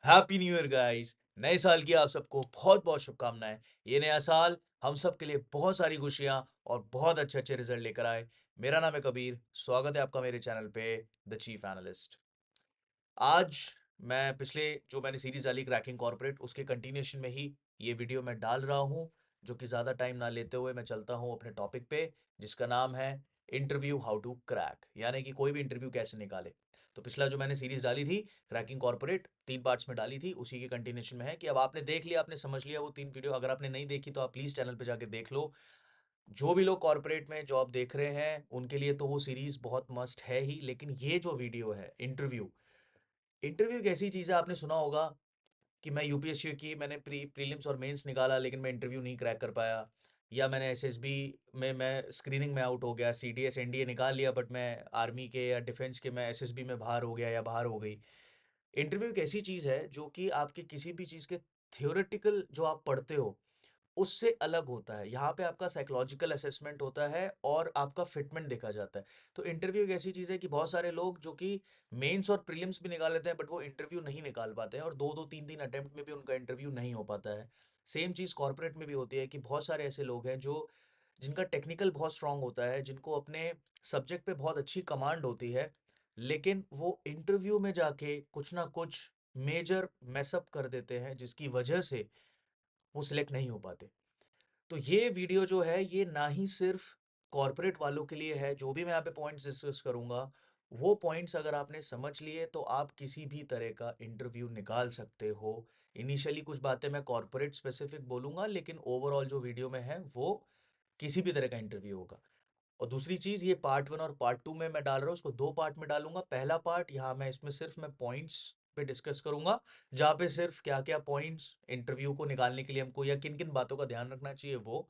Happy new year guys. नए साल की आप सबको बहुत बहुत शुभकामनाएं। ये नया साल हम सब के लिए बहुत सारी खुशियां और बहुत अच्छे अच्छे रिजल्ट लेकर आए। मेरा नाम है कबीर, स्वागत है आपका मेरे चैनल पे द चीफ एनालिस्ट। आज मैं पिछले जो मैंने सीरीज डाली क्रैकिंग कॉर्पोरेट उसके कंटिन्यूएशन में ही ये वीडियो मैं डाल रहा हूँ, जो कि ज़्यादा टाइम ना लेते हुए मैं चलता हूँ अपने टॉपिक पे, जिसका नाम है इंटरव्यू हाउ टू क्रैक, यानी कि कोई भी इंटरव्यू कैसे निकाले। तो पिछला जो मैंने सीरीज डाली थी क्रैकिंग कॉर्पोरेट 3 पार्ट्स में डाली थी, उसी के कंटिन्यूएशन में है कि अब आपने देख लिया, आपने समझ लिया वो 3 वीडियो। अगर आपने नहीं देखी तो आप प्लीज़ चैनल पे जाके देख लो। जो भी लोग कॉर्पोरेट में जॉब देख रहे हैं उनके लिए तो वो सीरीज बहुत मस्ट है ही, लेकिन ये जो वीडियो है इंटरव्यू, इंटरव्यू एक ऐसी चीज़ है, आपने सुना होगा कि मैं यूपीएससी की मैंने प्रीलिम्स और मेंस निकाला लेकिन मैं इंटरव्यू नहीं क्रैक कर पाया, या मैंने एसएसबी में मैं स्क्रीनिंग में आउट हो गया, सीडीएस एनडीए निकाल लिया बट मैं आर्मी के या डिफेंस के मैं एसएसबी में बाहर हो गया या बाहर हो गई। इंटरव्यू एक ऐसी चीज़ है जो कि आपके किसी भी चीज़ के थियोरेटिकल जो आप पढ़ते हो उससे अलग होता है। यहाँ पे आपका साइकोलॉजिकल असेसमेंट होता है और आपका फिटमेंट देखा जाता है। तो इंटरव्यू एक ऐसी चीज़ है कि बहुत सारे लोग जो कि मेंस और प्रीलिम्स भी निकाल लेते हैं बट वो इंटरव्यू नहीं निकाल पाते हैं, और दो दो तीन तीन अटेम्प्ट में भी उनका इंटरव्यू नहीं हो पाता है। सेम चीज़ कॉर्पोरेट में भी होती है कि बहुत सारे ऐसे लोग हैं जो जिनका टेक्निकल बहुत स्ट्रांग होता है, जिनको अपने सब्जेक्ट पे बहुत अच्छी कमांड होती है, लेकिन वो इंटरव्यू में जाके कुछ ना कुछ मेजर मैसअप कर देते हैं जिसकी वजह से वो सिलेक्ट नहीं हो पाते। तो ये वीडियो जो है ये ना ही सिर्फ कॉर्पोरेट वालों के लिए है, जो भी मैं यहाँ पे पॉइंट्स डिस्कस करूंगा वो पॉइंट्स अगर आपने समझ लिए तो आप किसी भी तरह का इंटरव्यू निकाल सकते हो। इनिशियली कुछ बातें मैं कॉर्पोरेट स्पेसिफिक बोलूंगा, लेकिन ओवरऑल जो वीडियो में है वो किसी भी तरह का इंटरव्यू होगा। और दूसरी चीज, ये पार्ट 1 और पार्ट 2 में मैं डाल रहा हूँ, उसको 2 पार्ट में डालूंगा। पहला पार्ट यहाँ मैं इसमें सिर्फ मैं पॉइंट्स पे डिस्कस करूंगा, जहाँ पे सिर्फ क्या क्या पॉइंट्स इंटरव्यू को निकालने के लिए हमको या किन किन बातों का ध्यान रखना चाहिए वो।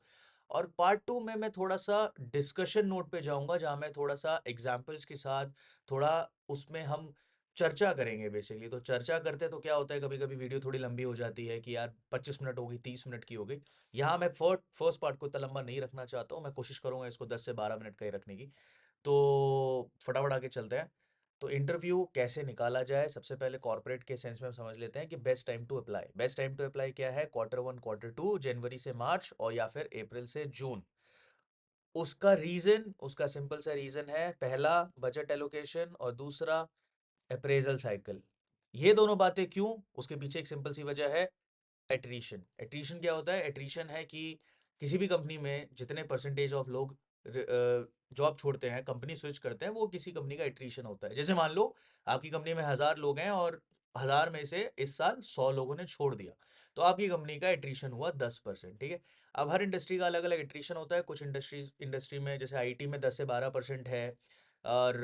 और पार्ट 2 में मैं थोड़ा सा डिस्कशन नोट पे जाऊंगा, जहाँ मैं थोड़ा सा एग्जाम्पल्स के साथ थोड़ा उसमें हम चर्चा करेंगे। बेसिकली तो चर्चा करते तो क्या होता है, कभी कभी वीडियो थोड़ी लंबी हो जाती है कि यार 25 मिनट हो गई, 30 मिनट की हो गई। यहाँ मैं फर्स्ट पार्ट को इतना लंबा नहीं रखना चाहता हूँ, मैं कोशिश करूंगा इसको 10 से 12 मिनट का ही रखने की। तो फटाफट आगे चलते हैं। तो इंटरव्यू कैसे निकाला जाए, सबसे पहले कॉर्पोरेट के सेंस में हम समझ लेते हैं कि best time to apply. Best time to apply क्या है? Q1 Q2, जनवरी से मार्च और या फिर अप्रैल से जून। उसका रीजन, उसका सिंपल सा रीजन है, पहला बजट एलोकेशन और दूसरा अप्रेजल साइकिल। ये दोनों बातें क्यों? उसके पीछे एक सिंपल सी वजह है, एट्रीशन। एट्रीशन क्या होता है? एट्रीशन है कि किसी भी कंपनी में जितने परसेंटेज ऑफ लोग जॉब छोड़ते हैं, कंपनी स्विच करते हैं, वो किसी कंपनी का एट्रीशन होता है। जैसे मान लो आपकी कंपनी में 1000 लोग हैं और 1000 में से इस साल 100 लोगों ने छोड़ दिया, तो आपकी कंपनी का एट्रीशन हुआ 10%। ठीक है। अब हर इंडस्ट्री का अलग अलग एट्रीशन होता है। कुछ इंडस्ट्री में जैसे आईटी में 10 से 12% है, और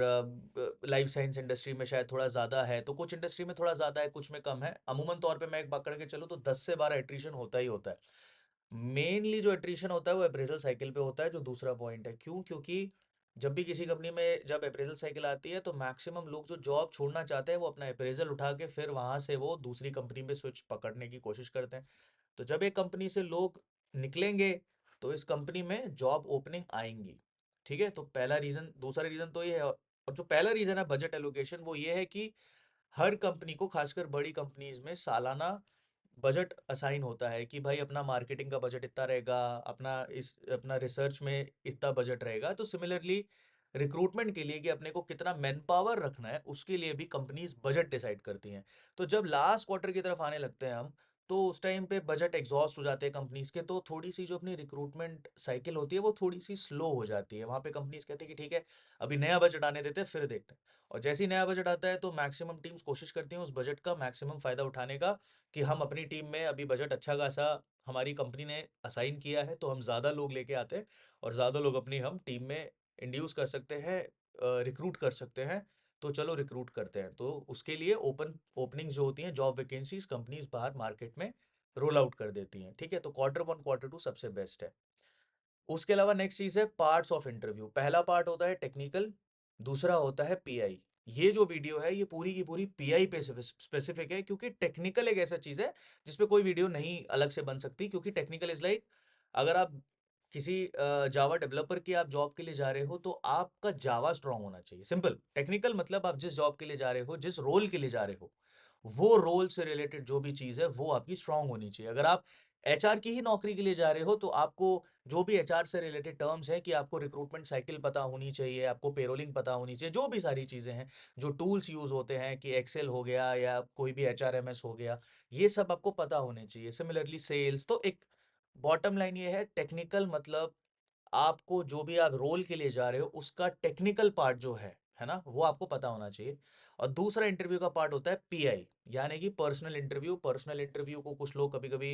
लाइफ साइंस इंडस्ट्री में शायद थोड़ा ज़्यादा है, तो कुछ इंडस्ट्री में थोड़ा ज़्यादा है, कुछ में कम है। अमूमन तौर पे मैं एक पकड़ के चलूँ तो 10 से 12 एट्रीशन होता ही होता है। मेनली जो एट्रीशन होता है वो अप्रेजल साइकिल पे होता है, जो दूसरा पॉइंट है। क्यों? क्योंकि जब भी किसी कंपनी में जब अप्रेजल साइकिल आती है तो मैक्सिमम लोग जो जॉब छोड़ना चाहते हैं वो अपना अप्रेजल उठा के फिर वहां से वो दूसरी कंपनी में स्विच पकड़ने की कोशिश करते हैं। तो जब एक कंपनी से लोग निकलेंगे तो इस कंपनी में जॉब ओपनिंग आएंगी। ठीक है, तो पहला रीजन। दूसरा रीजन तो ये है, और जो पहला रीजन है बजट एलोकेशन, वो ये है कि हर कंपनी को, खासकर बड़ी कंपनीज में, सालाना बजट असाइन होता है कि भाई अपना मार्केटिंग का बजट इतना रहेगा, अपना रिसर्च में इतना बजट रहेगा। तो सिमिलरली रिक्रूटमेंट के लिए कि अपने को कितना मैन पावर रखना है, उसके लिए भी कंपनीज बजट डिसाइड करती हैं। तो जब लास्ट क्वार्टर की तरफ आने लगते हैं हम, तो उस टाइम पे बजट एग्जॉस्ट हो जाते हैं कंपनीज के, तो थोड़ी सी जो अपनी रिक्रूटमेंट साइकिल होती है वो थोड़ी सी स्लो हो जाती है। वहाँ पे कंपनीज कहती है कि ठीक है, अभी नया बजट आने देते हैं फिर देखते हैं। और जैसे ही नया बजट आता है तो मैक्सिमम टीम्स कोशिश करती हैं उस बजट का मैक्सिमम फायदा उठाने का, कि हम अपनी टीम में अभी बजट अच्छा खासा हमारी कंपनी ने असाइन किया है तो हम ज़्यादा लोग लेके आते हैं, और ज़्यादा लोग अपनी हम टीम में इंड्यूस कर सकते हैं, रिक्रूट कर सकते हैं। तो चलो रिक्रूट करते हैं। तो उसके लिए ओपनिंग्स जो होती हैं, जॉब वैकेंसीज, कंपनीज बाहर मार्केट में रोल आउट कर देती हैं। ठीक है, तो Q1 Q2 सबसे बेस्ट है। उसके अलावा नेक्स्ट चीज है पार्ट्स ऑफ इंटरव्यू। पहला पार्ट होता है टेक्निकल, दूसरा होता है पीआई। ये जो वीडियो है ये पूरी की पूरी पीआई पे स्पेसिफिक है, क्योंकि टेक्निकल एक ऐसा चीज है जिसपे कोई वीडियो नहीं अलग से बन सकती। क्योंकि टेक्निकल इज लाइक, अगर आप किसी जावा डेवलपर की आप जॉब के लिए जा रहे हो तो आपका जावा स्ट्रांग होना चाहिए। सिंपल। टेक्निकल मतलब आप जिस जॉब के लिए जा रहे हो, जिस रोल के लिए जा रहे हो, वो रोल से रिलेटेड जो भी चीज़ है वो आपकी स्ट्रांग होनी चाहिए। अगर आप एचआर की ही नौकरी के लिए जा रहे हो तो आपको जो भी एचआर से रिलेटेड टर्म्स हैं कि आपको रिक्रूटमेंट साइकिल पता होनी चाहिए, आपको पेरोलिंग पता होनी चाहिए, जो भी सारी चीज़ें हैं, जो टूल्स यूज़ होते हैं कि एक्सेल हो गया या कोई भी एचआरएमएस हो गया, ये सब आपको पता होने चाहिए। सिमिलरली सेल्स, तो एक बॉटम लाइन ये है, टेक्निकल मतलब आपको जो भी आप रोल के लिए जा रहे हो उसका टेक्निकल पार्ट जो है ना, वो आपको पता होना चाहिए। और दूसरा इंटरव्यू का पार्ट होता है पीआई, यानी कि पर्सनल इंटरव्यू। पर्सनल इंटरव्यू को कुछ लोग कभी कभी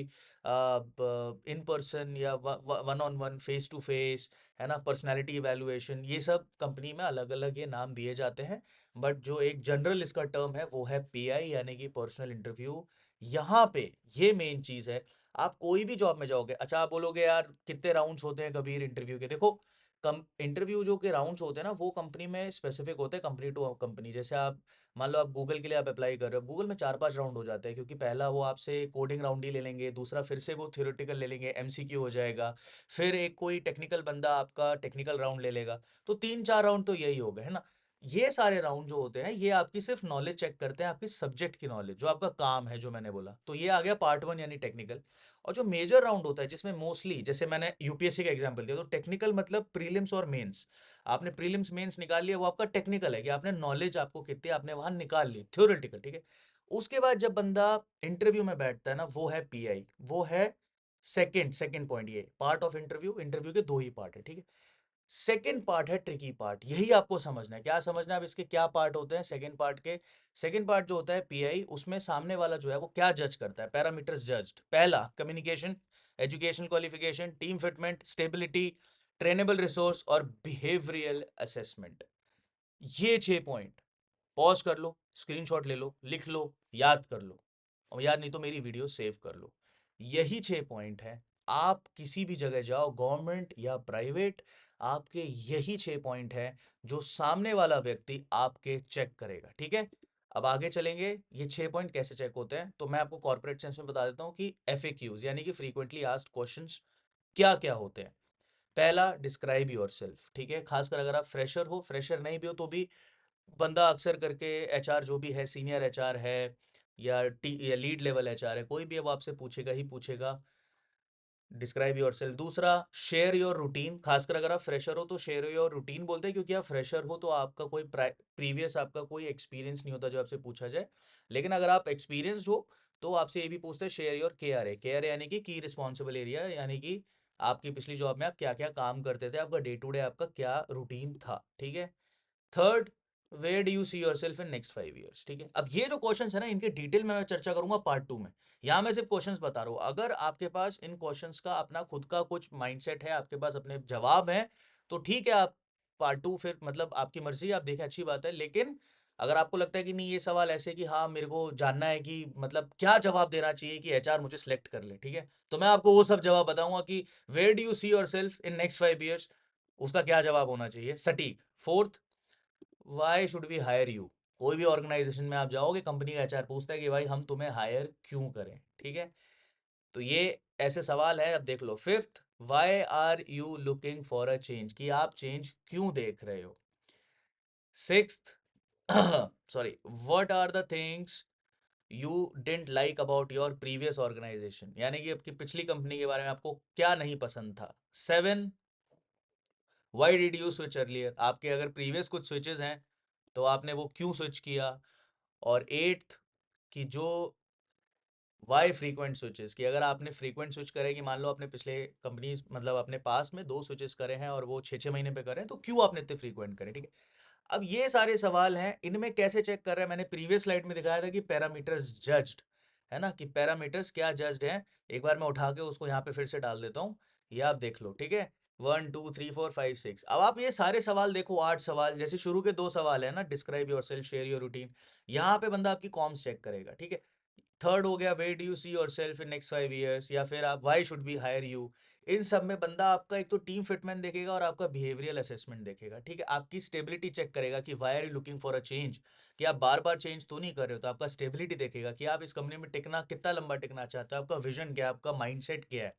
इन पर्सन या one on one, face to face, है ना, पर्सनालिटी इवैल्यूएशन, ये सब कंपनी में अलग अलग ये नाम दिए जाते हैं। बट जो एक जनरल इसका टर्म है वो है पीआई, यानी कि पर्सनल इंटरव्यू। यहाँ पे ये मेन चीज है। आप कोई भी जॉब में जाओगे, अच्छा आप बोलोगे यार कितने राउंड्स होते हैं कबीर इंटरव्यू के, देखो कम इंटरव्यू जो के राउंड्स होते हैं ना वो कंपनी में स्पेसिफिक होते हैं, कंपनी टू कंपनी। जैसे आप मान लो आप गूगल के लिए आप अप्लाई कर रहे हो, गूगल में 4-5 राउंड हो जाते हैं, क्योंकि पहला वो आपसे कोडिंग राउंड ही ले लेंगे, दूसरा फिर से वो थ्योरेटिकल ले लेंगे, एमसीक्यू हो जाएगा, फिर एक कोई टेक्निकल बंदा आपका टेक्निकल राउंड ले लेगा। तो 3-4 राउंड तो यही हो गए, है ना। ये सारे राउंड जो होते हैं ये आपकी सिर्फ नॉलेज चेक करते हैं, आपकी सब्जेक्ट की नॉलेज, जो आपका काम है, जो मैंने बोला। तो ये आ गया पार्ट 1 यानी टेक्निकल। और जो मेजर राउंड होता है जिसमें मोस्टली, जैसे मैंने यूपीएससी का एग्जांपल दिया, तो टेक्निकल मतलब प्रीलिम्स और मेंस। आपने प्रीलिम्स मेंस निकाल लिया, वो आपका टेक्निकल है कि आपने नॉलेज आपको कितनी आपने वहां निकाल ली, थ्योरेटिकल, ठीक है। उसके बाद जब बंदा इंटरव्यू में बैठता है ना, वो है पीआई, वो है सेकंड सेकंड पॉइंट। ये पार्ट ऑफ इंटरव्यू, इंटरव्यू के दो ही पार्ट है, ठीक है। सेकंड पार्ट है ट्रिकी पार्ट, यही आपको समझना है। क्या समझना है अब इसके क्या पार्ट होते हैं सेकंड पार्ट के। सेकंड पार्ट जो होता है पीआई, उसमें सामने वाला जो है वो क्या जज करता है, पैरामीटर्स जज्ड। पहला communication, education qualification, team fitment, stability, trainable resource और बिहेवियरल असेसमेंट। ये 6 पॉइंट पॉज कर लो, स्क्रीनशॉट ले लो, लिख लो, याद कर लो, और याद नहीं तो मेरी वीडियो सेव कर लो। यही 6 पॉइंट है। आप किसी भी जगह जाओ, गवर्नमेंट या प्राइवेट, आपके यही 6 पॉइंट है जो सामने वाला व्यक्ति आपके चेक करेगा, ठीक है। अब आगे चलेंगे, ये 6 पॉइंट कैसे चेक होते हैं, तो मैं आपको कॉर्पोरेट सेंस में बता देता हूँ कि एफएक्यूज यानी कि फ्रीक्वेंटली आस्क्ड क्वेश्चंस क्या क्या होते हैं। पहला, डिस्क्राइब योरसेल्फ, ठीक है। खासकर अगर आप फ्रेशर हो, फ्रेशर नहीं भी हो तो भी बंदा अक्सर करके एचआर जो भी है, सीनियर एचआर है या टी या लीड लेवल एचआर है, कोई भी है, वो आपसे पूछेगा ही पूछेगा, डिस्क्राइब योरसेल्फ। दूसरा, शेयर योर रूटीन। खासकर अगर आप फ्रेशर हो तो शेयर योर रूटीन बोलते हैं, क्योंकि आप फ्रेशर हो तो आपका कोई प्रीवियस आपका कोई एक्सपीरियंस नहीं होता जो आपसे पूछा जाए। लेकिन अगर आप एक्सपीरियंस्ड हो तो आपसे ये भी पूछते हैं, शेयर योर केआरए। केआरए यानी कि की रिस्पॉन्सिबल एरिया, यानी कि आपकी पिछली जॉब में आप क्या क्या काम करते थे, आपका डे टू डे आपका क्या रूटीन था, ठीक है। Third, where do you see yourself in next 5 years, ठीक है। अब ये जो क्वेश्चंस है ना, इनके डिटेल में मैं चर्चा करूंगा पार्ट 2 में। यहाँ मैं सिर्फ क्वेश्चंस बता रहा हूँ। अगर आपके पास इन क्वेश्चंस का अपना खुद का कुछ माइंडसेट है, आपके पास अपने जवाब हैं, तो ठीक है, आप पार्ट 2 फिर मतलब आपकी मर्जी, आप देखें, अच्छी बात है। लेकिन अगर आपको लगता है कि नहीं, ये सवाल ऐसे कि हाँ मेरे को जानना है कि मतलब क्या जवाब देना चाहिए कि एचआर मुझे सिलेक्ट कर ले, ठीक है, तो मैं आपको वो सब जवाब बताऊंगा कि where do you see yourself in next 5 years, उसका क्या जवाब होना चाहिए सटीक। Fourth, why should we hire you. कोई भी ऑर्गेनाइजेशन में आप जाओगे, कंपनी का एचआर पूछता है कि भाई हम तुम्हें हायर क्यों करें, ठीक है। तो ये ऐसे सवाल है, अब देख लो। Fifth, why are you looking for a change, कि आप चेंज क्यों देख रहे हो। Sixth, sorry, what are the things you didn't like about your previous organisation, यानी कि आपकी पिछली कंपनी के बारे में आपको क्या नहीं पसंद था। Seven, why did you switch earlier, आपके अगर प्रीवियस कुछ स्विचेस हैं तो आपने वो क्यों स्विच किया। और एट्थ, कि जो वाई फ्रीक्वेंट स्विचेस, कि अगर आपने फ्रीक्वेंट स्विच करे, कि मान लो आपने पिछले कंपनीज मतलब अपने पास में 2 स्विचेस करे हैं और वो 6-6 महीने पे करे हैं, तो क्यों आपने इतने फ्रीक्वेंट करे, ठीक है। अब ये सारे सवाल हैं, इनमें कैसे चेक कर रहे हैं, मैंने प्रीवियस स्लाइड में दिखाया था कि पैरामीटर्स जज्ड, है ना, कि पैरामीटर्स क्या जज्ड हैं। एक बार मैं उठा के उसको यहाँ पे फिर से डाल देता हूँ, ये आप देख लो, ठीक है। 1 2 3 4 5 6, अब आप ये सारे सवाल देखो, 8 सवाल, जैसे शुरू के 2 सवाल है ना, describe your self, share your routine, यहाँ पे बंदा आपकी कॉम्स चेक करेगा, ठीक है। थर्ड हो गया, where do you see yourself in next 5 years, या फिर आप why should be hire you. इन सब में बंदा आपका एक तो टीम फिटमेंट देखेगा और आपका बिहेवियरल असेसमेंट देखेगा, ठीक है। आपकी स्टेबिलिटी चेक करेगा कि why are you looking for a change, कि आप बार बार चेंज तो नहीं कर रहे हो, तो आपका स्टेबिलिटी देखेगा कि आप इस कंपनी में टिकना कितना लंबा टिकना चाहते हो, आपका विजन क्या है, आपका माइंडसेट क्या है।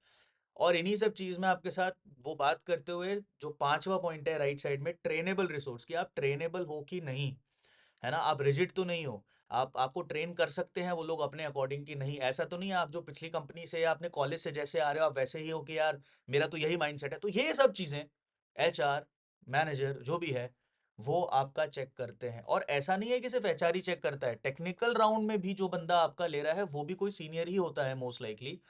और इन्हीं सब चीज में आपके साथ वो बात करते हुए जो पांचवा पॉइंट है राइट साइड में, ट्रेनेबल रिसोर्स, कि आप ट्रेनेबल हो कि नहीं, है ना, आप रिजिड तो नहीं हो। आप आपको ट्रेन कर सकते हैं वो लोग अपने अकॉर्डिंग कि नहीं, ऐसा तो नहीं है आप जो पिछली कंपनी से या अपने कॉलेज से जैसे आ रहे हो आप वैसे ही हो कि यार मेरा तो यही माइंडसेट है। तो ये सब चीज़ें एचआर, मैनेजर जो भी है, वो आपका चेक करते हैं। और ऐसा नहीं है कि सिर्फ एचआर ही चेक करता है, टेक्निकल राउंड में भी जो बंदा आपका ले रहा है वो भी कोई सीनियर ही होता है मोस्ट लाइकली।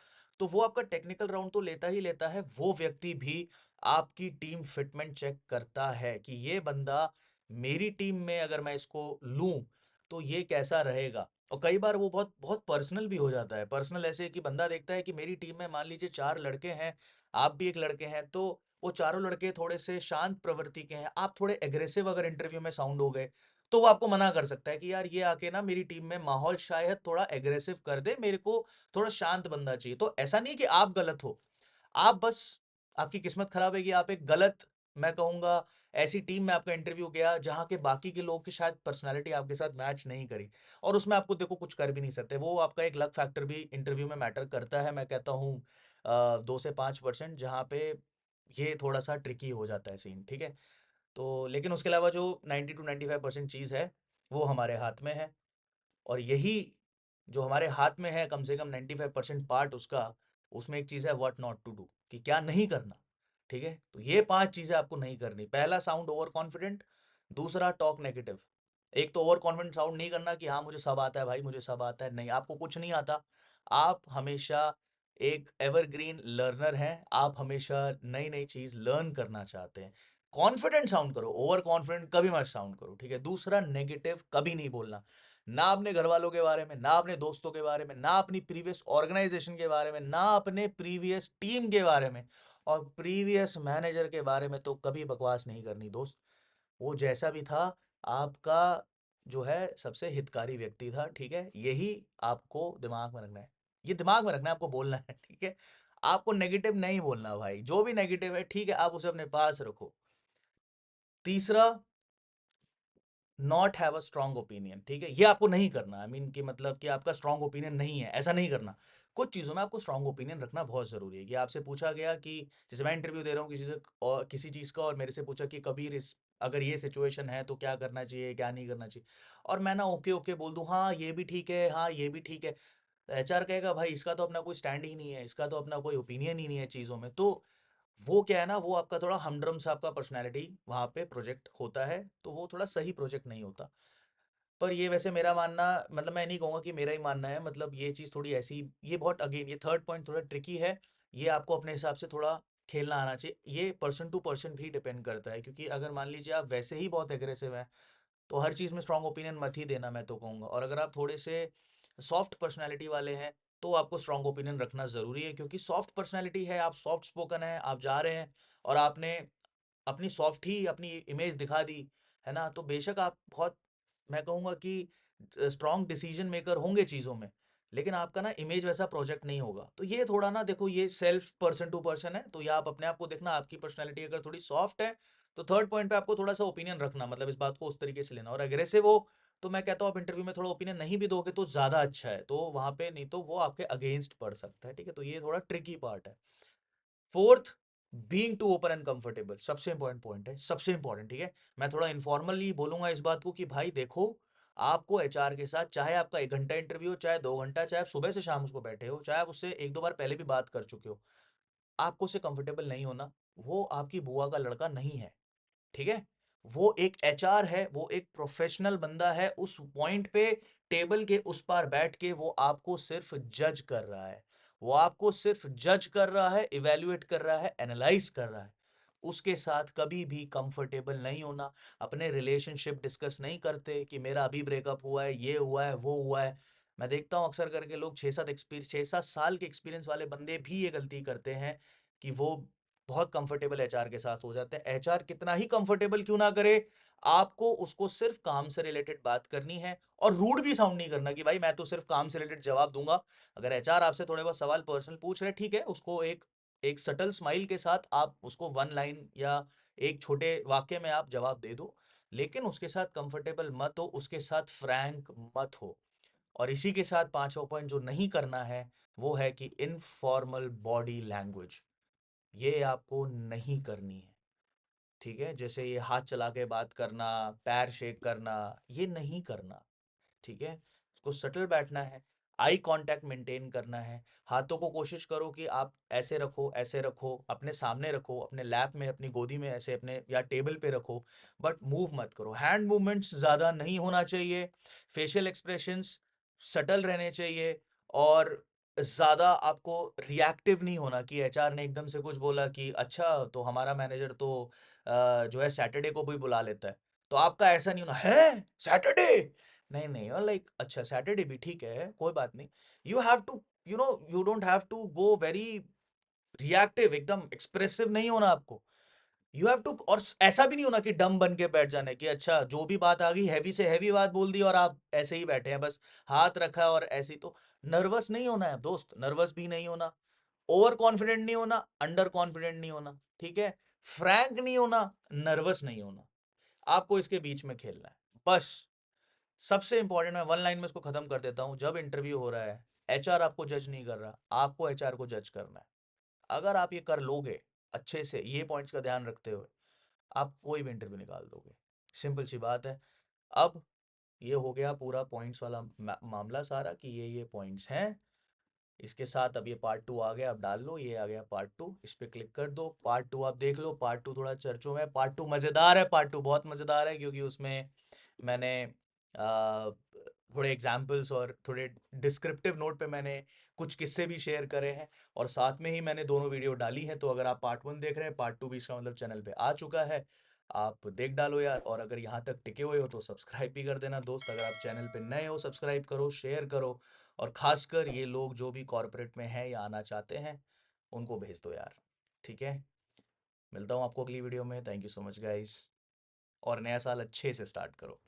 तो वो आपका टेक्निकल राउंड तो लेता ही लेता है, वो व्यक्ति भी आपकी टीम फिटमेंट चेक करता है कि ये बंदा मेरी टीम में अगर मैं इसको लूं तो ये कैसा रहेगा। और कई बार वो बहुत बहुत पर्सनल भी हो जाता है। पर्सनल ऐसे कि बंदा देखता है कि मेरी टीम में मान लीजिए 4 लड़के हैं, आप भी एक लड़के हैं, तो वो चारों लड़के थोड़े से शांत प्रवृत्ति के हैं, आप थोड़े एग्रेसिव अगर इंटरव्यू में साउंड हो गए, तो वो आपको मना कर सकता है कि यार ये आके ना मेरी टीम में माहौल शायद थोड़ा एग्रेसिव कर दे, मेरे को थोड़ा शांत बंदा चाहिए। तो ऐसा नहीं कि आप गलत हो, आप बस आपकी किस्मत खराब है कि आप एक गलत, मैं कहूँगा ऐसी टीम में आपका इंटरव्यू गया जहाँ के बाकी के लोगों की शायद पर्सनैलिटी आपके साथ मैच नहीं करी, और उसमें आपको देखो कुछ कर भी नहीं सकते। वो आपका एक लक फैक्टर भी इंटरव्यू में मैटर करता है, मैं कहता हूँ 2 से 5% जहाँ पे ये थोड़ा-सा ट्रिकी हो जाता है सीन, ठीक है? तो लेकिन उसके अलावा जो 90 टू 95% चीज़ है, वो हमारे हाथ में है। और यही जो हमारे हाथ में है कम से कम 95% पार्ट उसका, उसमें एक चीज़ है व्हाट नॉट टू डू, कि क्या नहीं करना। ठीक है, तो ये 5 चीज़ें आपको नहीं करनी। पहला, साउंड ओवर कॉन्फिडेंट। दूसरा, टॉक नेगेटिव। एक तो ओवर कॉन्फिडेंट साउंड नहीं करना कि हाँ मुझे सब आता है भाई, मुझे सब आता है। नहीं, आपको कुछ नहीं आता। आप हमेशा एक एवरग्रीन लर्नर हैं, आप हमेशा नई नई चीज़ लर्न करना चाहते हैं। कॉन्फिडेंट साउंड करो, ओवर कॉन्फिडेंट कभी मत साउंड करो। ठीक है, दूसरा, नेगेटिव कभी नहीं बोलना, ना अपने घर वालों के बारे में, ना अपने दोस्तों के बारे में, ना अपनी प्रीवियस ऑर्गेनाइजेशन के बारे में, ना अपने प्रीवियस टीम के बारे में, और प्रीवियस मैनेजर के बारे में तो कभी बकवास नहीं करनी दोस्त। वो जैसा भी था, आपका जो है सबसे हितकारी व्यक्ति था, ठीक है? यही आपको दिमाग में रखना है। ये दिमाग में रखना है, आपको बोलना है, ठीक है? आपको नेगेटिव नहीं बोलना भाई, जो भी नेगेटिव है ठीक है, आप उसे अपने पास रखो। तीसरा, not have a strong opinion. ठीक है, ये आपको नहीं करना। आई मीन कि मतलब कि आपका स्ट्रॉन्ग ओपिनियन नहीं है, ऐसा नहीं करना। कुछ चीज़ों में आपको स्ट्रॉन्ग ओपिनियन रखना बहुत ज़रूरी है। कि आपसे पूछा गया कि जैसे मैं इंटरव्यू दे रहा हूँ किसी से और किसी चीज़ का, और मेरे से पूछा कि कबीर इस अगर ये सिचुएशन है तो क्या करना चाहिए, क्या नहीं करना चाहिए, और मैं ना ओके ओके बोल दूँ, हाँ ये भी ठीक है, हाँ ये भी ठीक है, एचआर कहेगा भाई इसका तो अपना कोई स्टैंड ही नहीं है, इसका तो अपना कोई ओपिनियन ही नहीं है चीज़ों में। तो वो क्या है ना, वो आपका थोड़ा हमड्रम सा आपका पर्सनैलिटी वहाँ पे प्रोजेक्ट होता है, तो वो थोड़ा सही प्रोजेक्ट नहीं होता। पर ये वैसे मेरा मानना, मतलब मैं नहीं कहूँगा कि मेरा ही मानना है, मतलब ये चीज़ थोड़ी ऐसी, ये बहुत अगेन ये थर्ड पॉइंट थोड़ा ट्रिकी है। ये आपको अपने हिसाब से थोड़ा खेलना आना चाहिए। ये पर्सन टू पर्सन भी डिपेंड करता है, क्योंकि अगर मान लीजिए आप वैसे ही बहुत एग्रेसिव हैं, तो हर चीज़ में स्ट्रॉन्ग ओपिनियन मत ही देना, मैं तो कहूँगा। और अगर आप थोड़े से सॉफ्ट पर्सनैलिटी वाले हैं, तो आपको स्ट्रॉन्ग ओपिनियन रखना ज़रूरी है, क्योंकि सॉफ्ट पर्सनैलिटी है, आप सॉफ्ट स्पोकन है, आप जा रहे हैं और आपने अपनी सॉफ्ट ही अपनी इमेज दिखा दी, है ना? तो बेशक आप बहुत, मैं कहूँगा कि स्ट्रॉन्ग डिसीजन मेकर होंगे चीज़ों में, लेकिन आपका ना इमेज वैसा प्रोजेक्ट नहीं होगा। तो ये थोड़ा ना देखो, ये सेल्फ पर्सन टू पर्सन है, तो ये आप अपने आप को देखना, आपकी पर्सनैलिटी अगर थोड़ी सॉफ्ट है, तो थर्ड पॉइंट पे आपको थोड़ा सा ओपिनियन रखना, मतलब इस बात को उस तरीके से लेना। और अग्रेसिव हो, तो मैं कहता हूँ आप इंटरव्यू में थोड़ा ओपिनियन नहीं भी दोगे तो ज़्यादा अच्छा है, तो वहाँ पे नहीं तो वो आपके अगेंस्ट पड़ सकता है, ठीक है? तो ये थोड़ा ट्रिकी पार्ट है। Fourth, being to open and comfortable, सबसे इंपॉर्टेंट पॉइंट है, सबसे इंपॉर्टेंट, ठीक है? मैं थोड़ा इनफॉर्मली बोलूंगा इस बात को कि भाई देखो, आपको एचआर के साथ चाहे आपका 1 घंटा इंटरव्यू हो, चाहे 2 घंटा, चाहे आप सुबह से शाम उसको बैठे हो, चाहे आप उससे एक दो बार पहले भी बात कर चुके हो, आपको उससे कंफर्टेबल नहीं होना, वो आपकी बुआ का लड़का नहीं है, ठीक है? वो एक एचआर है, वो एक प्रोफेशनल बंदा है, उस पॉइंट पे टेबल के उस पार बैठ के वो आपको सिर्फ जज कर रहा है। वो आपको सिर्फ जज कर रहा है, इवैल्यूएट कर रहा है, एनालाइज कर रहा है। उसके साथ कभी भी कंफर्टेबल नहीं होना। अपने रिलेशनशिप डिस्कस नहीं करते कि मेरा अभी ब्रेकअप हुआ है, ये हुआ है, वो हुआ है। मैं देखता हूँ अक्सर करके लोग 6-7 साल के एक्सपीरियंस वाले बंदे भी ये गलती करते हैं कि वो बहुत कंफर्टेबल एचआर के साथ हो जाते हैं। एचआर कितना ही कंफर्टेबल क्यों ना करे, आपको उसको सिर्फ काम से रिलेटेड बात करनी है, और रूड भी साउंड नहीं करना कि भाई मैं तो सिर्फ काम से रिलेटेड जवाब दूंगा। अगर एचआर आपसे थोड़े बहुत सवाल पर्सनल पूछ रहे, ठीक है, उसको एक एक सटल स्माइल के साथ आप उसको वन लाइन या एक छोटे वाक्य में आप जवाब दे दो, लेकिन उसके साथ कंफर्टेबल मत हो, उसके साथ फ्रैंक मत हो। और इसी के साथ पांचवा पॉइंट जो नहीं करना है, वो है कि इनफॉर्मल बॉडी लैंग्वेज, ये आपको नहीं करनी है, ठीक है? जैसे ये हाथ चला के बात करना, पैर शेक करना, ये नहीं करना। ठीक है? उसको सटल बैठना है, आई कांटेक्ट मेंटेन करना है, हाथों को कोशिश करो कि आप ऐसे रखो, अपने सामने रखो, अपने लैप में, अपनी गोदी में ऐसे अपने या टेबल पे रखो, बट मूव मत करो। हैंड मूवमेंट्स ज़्यादा नहीं होना चाहिए, फेशियल एक्सप्रेशंस सटल रहने चाहिए और ज़्यादा आपको रिएक्टिव नहीं होना कि एचआर ने एकदम से कुछ बोला कि अच्छा तो हमारा मैनेजर तो जो है सैटरडे को भी बुला लेता है। तो आपका ऐसा नहीं होना, "हैं! सैटरडे?" नहीं, नहीं और लाइक अच्छा सैटरडे भी ठीक है, कोई बात नहीं। You have to you don't have to go very reactive, एकदम एक्सप्रेसिव नहीं होना आपको। यू हैव टू और ऐसा भी नहीं होना कि डम बन के बैठ जाना है कि अच्छा जो भी बात आ गई हैवी से हैवी बात बोल दी और आप ऐसे ही बैठे हैं बस हाथ रखा और ऐसे ही। तो नर्वस नहीं होना है दोस्त, नर्वस भी नहीं होना, ओवर कॉन्फिडेंट नहीं होना, अंडर कॉन्फिडेंट नहीं होना, ठीक है? फ्रैंक नहीं होना, नर्वस नहीं होना, आपको इसके बीच में खेलना है बस। सबसे इंपॉर्टेंट, मैं वन लाइन में इसको खत्म कर देता हूं, जब इंटरव्यू हो रहा है एचआर आपको जज नहीं कर रहा, आपको एचआर को जज करना है। अगर आप ये कर लोगे अच्छे से, ये पॉइंट्स का ध्यान रखते हुए, आप कोई भी इंटरव्यू निकाल दोगे। सिंपल सी बात है। अब ये हो गया पूरा पॉइंट्स वाला मामला सारा कि ये पॉइंट्स हैं। इसके साथ अब ये पार्ट टू आ गया, अब डाल लो, ये आ गया पार्ट टू, इस पे क्लिक कर दो, पार्ट टू आप देख लो। पार्ट टू थोड़ा चर्चों में, पार्ट टू मज़ेदार है, पार्ट टू बहुत मज़ेदार है क्योंकि उसमें मैंने थोड़े एग्जाम्पल्स और थोड़े डिस्क्रिप्टिव नोट पे मैंने कुछ किस्से भी शेयर करे हैं और साथ में ही मैंने दोनों वीडियो डाली हैं। तो अगर आप पार्ट वन देख रहे हैं, पार्ट टू भी इसका मतलब चैनल पे आ चुका है, आप देख डालो यार। और अगर यहाँ तक टिके हुए हो तो सब्सक्राइब भी कर देना दोस्त। अगर आप चैनल पे नए हो, सब्सक्राइब करो, शेयर करो और खासकर ये लोग जो भी कॉर्पोरेट में हैं या आना चाहते हैं उनको भेज दो यार, ठीक है? मिलता हूँ आपको अगली वीडियो में। Thank you so much guys, और नया साल अच्छे से स्टार्ट करो।